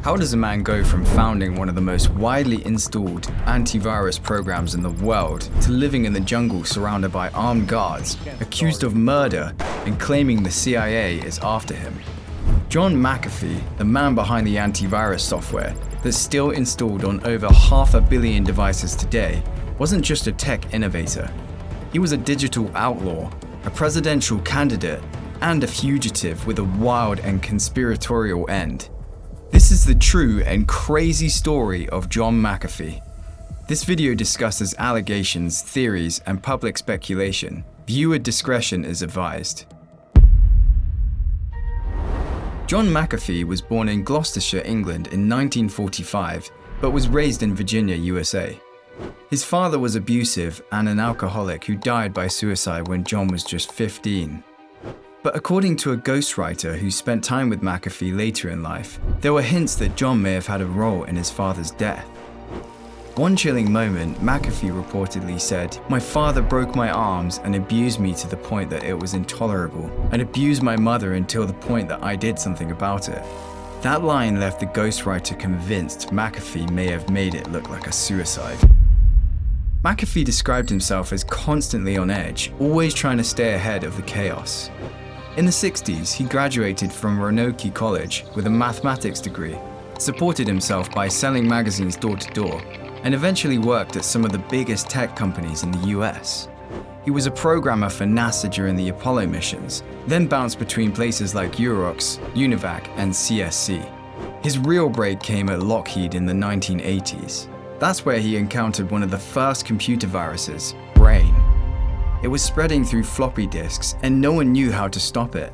How does a man go from founding one of the most widely installed antivirus programs in the world to living in the jungle surrounded by armed guards, accused of murder, and claiming the CIA is after him? John McAfee, the man behind the antivirus software that's still installed on over 500 million devices today, wasn't just a tech innovator. He was a digital outlaw, a presidential candidate, and a fugitive with a wild and conspiratorial end. This is the true and crazy story of John McAfee. This video discusses allegations, theories, and public speculation. Viewer discretion is advised. John McAfee was born in Gloucestershire, England in 1945, but was raised in Virginia, USA. His father was abusive and an alcoholic who died by suicide when John was just 15. But according to a ghostwriter who spent time with McAfee later in life, there were hints that John may have had a role in his father's death. One chilling moment, McAfee reportedly said, "My father broke my arms and abused me to the point that it was intolerable, and abused my mother until the point that I did something about it." That line left the ghostwriter convinced McAfee may have made it look like a suicide. McAfee described himself as constantly on edge, always trying to stay ahead of the chaos. In the 60s, he graduated from Roanoke College with a mathematics degree, supported himself by selling magazines door to door, and eventually worked at some of the biggest tech companies in the US. He was a programmer for NASA during the Apollo missions, then bounced between places like Xerox, Univac, and CSC. His real break came at Lockheed in the 1980s. That's where he encountered one of the first computer viruses, Brain. It was spreading through floppy disks, and no one knew how to stop it.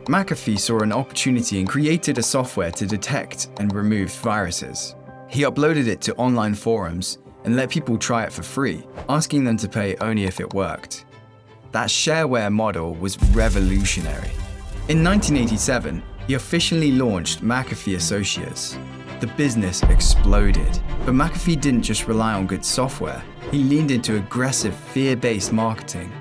McAfee saw an opportunity and created a software to detect and remove viruses. He uploaded it to online forums and let people try it for free, asking them to pay only if it worked. That shareware model was revolutionary. In 1987, he officially launched McAfee Associates. The business exploded. But McAfee didn't just rely on good software. He leaned into aggressive, fear-based marketing.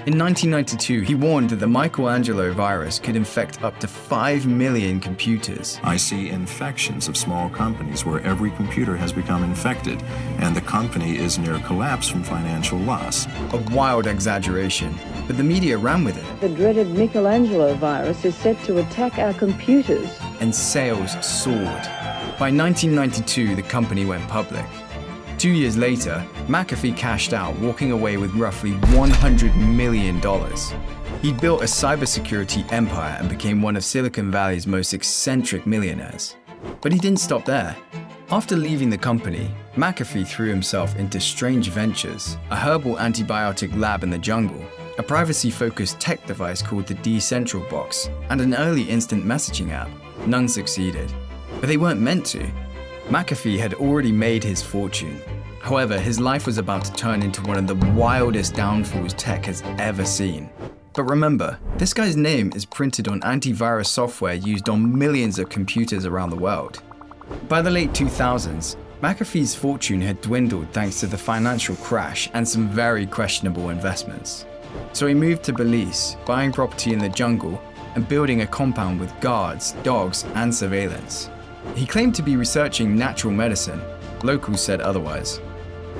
In 1992, he warned that the Michelangelo virus could infect up to 5 million computers. I see infections of small companies where every computer has become infected, and the company is near collapse from financial loss. A wild exaggeration, but the media ran with it. The dreaded Michelangelo virus is set to attack our computers. And sales soared. By 1992, the company went public. 2 years later, McAfee cashed out, walking away with roughly $100 million. He'd built a cybersecurity empire and became one of Silicon Valley's most eccentric millionaires. But he didn't stop there. After leaving the company, McAfee threw himself into strange ventures, a herbal antibiotic lab in the jungle, a privacy-focused tech device called the Decentral Box, and an early instant messaging app. None succeeded. But they weren't meant to. McAfee had already made his fortune. However, his life was about to turn into one of the wildest downfalls tech has ever seen. But remember, this guy's name is printed on antivirus software used on millions of computers around the world. By the late 2000s, McAfee's fortune had dwindled thanks to the financial crash and some very questionable investments. So he moved to Belize, buying property in the jungle and building a compound with guards, dogs, and surveillance. He claimed to be researching natural medicine. Locals said otherwise.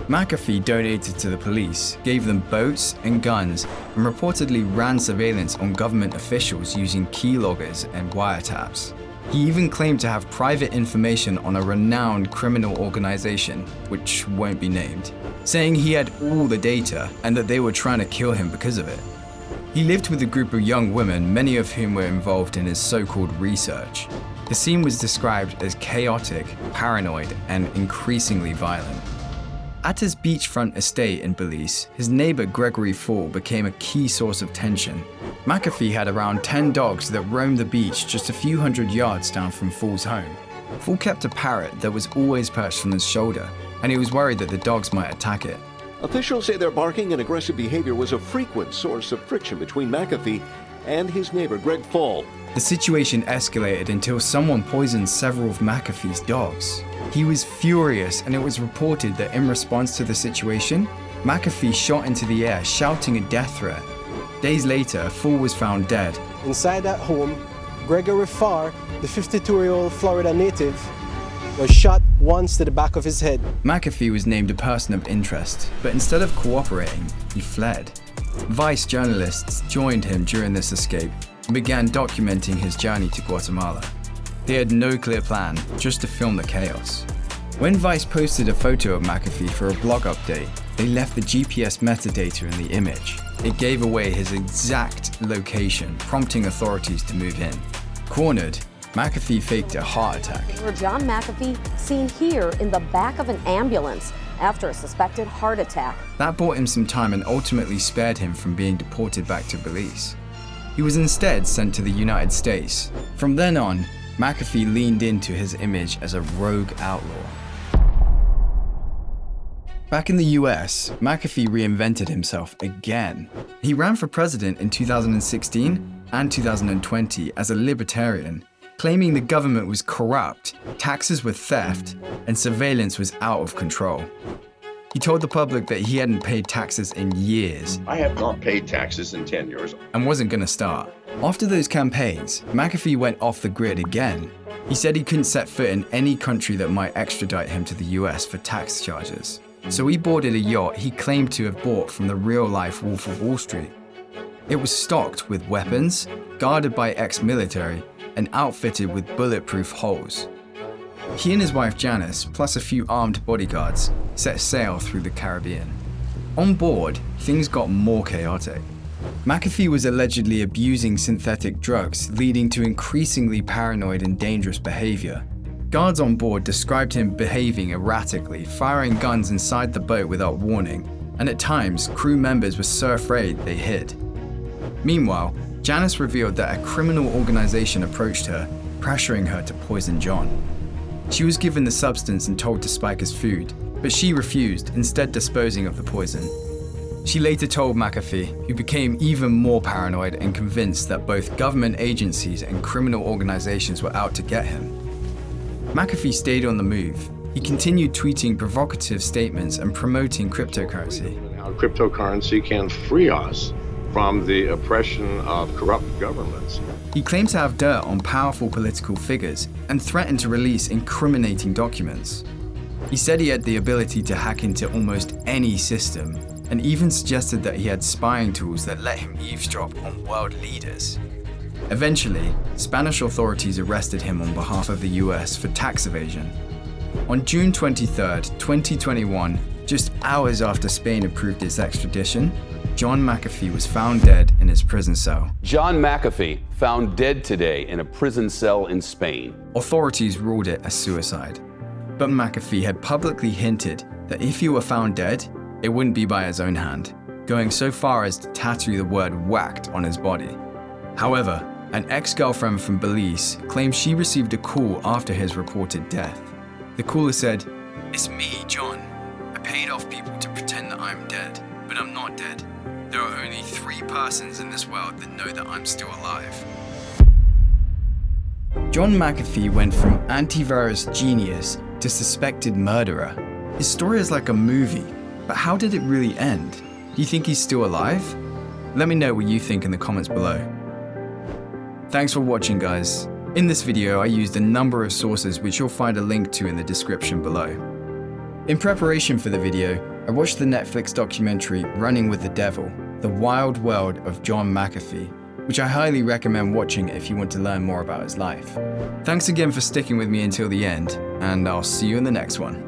McAfee donated to the police, gave them boats and guns, and reportedly ran surveillance on government officials using keyloggers and wiretaps. He even claimed to have private information on a renowned criminal organization, which won't be named, saying he had all the data and that they were trying to kill him because of it. He lived with a group of young women, many of whom were involved in his so-called research. The scene was described as chaotic, paranoid, and increasingly violent. At his beachfront estate in Belize, his neighbour Gregory Fall became a key source of tension. McAfee had around 10 dogs that roamed the beach just a few hundred yards down from Fall's home. Fall kept a parrot that was always perched on his shoulder, and he was worried that the dogs might attack it. Officials say their barking and aggressive behavior was a frequent source of friction between McAfee and his neighbor Greg Fall. The situation escalated until someone poisoned several of McAfee's dogs. He was furious, and it was reported that in response to the situation, McAfee shot into the air, shouting a death threat. Days later, Fall was found dead. Inside that home, Gregory Farr, the 52-year-old Florida native, was shot once to the back of his head. McAfee was named a person of interest, but instead of cooperating, he fled. Vice journalists joined him during this escape and began documenting his journey to Guatemala. They had no clear plan, just to film the chaos. When Vice posted a photo of McAfee for a blog update, they left the GPS metadata in the image. It gave away his exact location, prompting authorities to move in. Cornered, McAfee faked a heart attack. John McAfee seen here in the back of an ambulance after a suspected heart attack. That bought him some time and ultimately spared him from being deported back to Belize. He was instead sent to the United States. From then on, McAfee leaned into his image as a rogue outlaw. Back in the US, McAfee reinvented himself again. He ran for president in 2016 and 2020 as a libertarian, claiming the government was corrupt, taxes were theft, and surveillance was out of control. He told the public that he hadn't paid taxes in years. I have not paid taxes in 10 years. And wasn't going to start. After those campaigns, McAfee went off the grid again. He said he couldn't set foot in any country that might extradite him to the US for tax charges. So he boarded a yacht he claimed to have bought from the real-life Wolf of Wall Street. It was stocked with weapons, guarded by ex-military, and outfitted with bulletproof hulls. He and his wife Janice, plus a few armed bodyguards, set sail through the Caribbean. On board, things got more chaotic. McAfee was allegedly abusing synthetic drugs, leading to increasingly paranoid and dangerous behavior. Guards on board described him behaving erratically, firing guns inside the boat without warning, and at times, crew members were so afraid they hid. Meanwhile, Janice revealed that a criminal organization approached her, pressuring her to poison John. She was given the substance and told to spike his food, but she refused, instead disposing of the poison. She later told McAfee, who became even more paranoid and convinced that both government agencies and criminal organizations were out to get him. McAfee stayed on the move. He continued tweeting provocative statements and promoting cryptocurrency. How cryptocurrency can free us from the oppression of corrupt governments. He claimed to have dirt on powerful political figures and threatened to release incriminating documents. He said he had the ability to hack into almost any system, and even suggested that he had spying tools that let him eavesdrop on world leaders. Eventually, Spanish authorities arrested him on behalf of the US for tax evasion. On June 23, 2021, just hours after Spain approved its extradition, John McAfee was found dead in his prison cell. John McAfee found dead today in a prison cell in Spain. Authorities ruled it a suicide. But McAfee had publicly hinted that if he were found dead, it wouldn't be by his own hand, going so far as to tattoo the word "whacked" on his body. However, an ex-girlfriend from Belize claimed she received a call after his reported death. The caller said, "It's me, John. I paid off people to pretend that I'm dead, but I'm not dead. There are only 3 persons in this world that know that I'm still alive." John McAfee went from antivirus genius to suspected murderer. His story is like a movie, but how did it really end? Do you think he's still alive? Let me know what you think in the comments below. Thanks for watching, guys. In this video, I used a number of sources which you'll find a link to in the description below. In preparation for the video, I watched the Netflix documentary Running with the Devil, The Wild World of John McAfee, which I highly recommend watching if you want to learn more about his life. Thanks again for sticking with me until the end, and I'll see you in the next one.